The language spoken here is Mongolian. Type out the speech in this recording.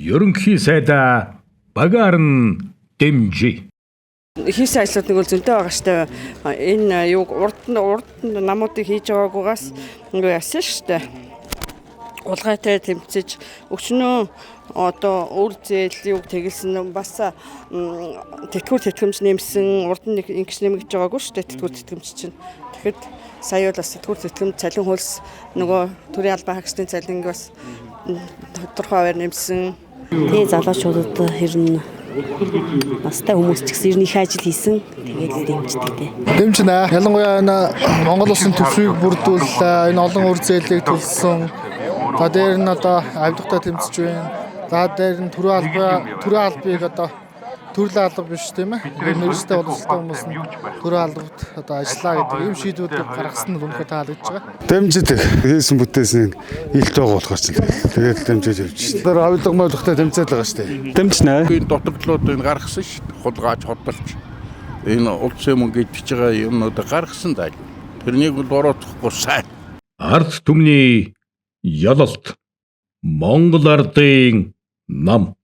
ерөнхий сайдаа Багаарн дэмжээ. Хийсэн ажлууд нэг бол зөнтэй байгаа штэ. Энэ юг урд намуудыг хийж байгаагаас ингээ яасан штэ. Улгайтай тэмцэж өчнөө одоо үр зээл юг тэгэлсэн бас тэтгэвэр тэтгэмж нэмсэн урд нь ингэж нэмэгдэж байгаагүй штэ тэтгэвэр тэтгэмж чинь. Тэгэхэд сая бол бас тэтгэвэр тэтгэмж цалин хөлс нөгөө төрийн албан хаагчдын цалинг бас тодорхой хуваар нэмсэн. Тэгээ залуучуудад хэрнээ настай хүмүүс ч гэсэн их ажил хийсэн. Тэгээд л дэмждэг дээ. Дэмжнэ. Ялангуяа энэ Монгол улсын төвшгийг бүрдүүл энэ олон үр зээлийг төлсөн. Та дээр нь одоо авилгатай тэмцэж байна. За дээр нь төрийн албыг одоо төрлийн алба биш тийм ээ. Университет боловсролтой хүмүүс нь төрийн албад одоо ажиллаа гэдэг ийм шийдвүүдийг гаргасан нь үнэхээр таалагдж байгаа. Дэмждэг. Хийсэн бүтээсийн илт байгаа болохоор ч тэгээд дэмжиж явж шээ. Тэр авилга мойлготой тэмцээд байгаа шүү дээ. Дэмжнэ. Энэ дутагдлууд энэ гаргасан шүү дээ. Хулгайч хөдөлж энэ улсын мөнгө идэж байгаа юмнуудыг гаргасан даа. Тэрнийг бол ороодохгүй сайн. Ард түмний ялалт Монгол ардын нам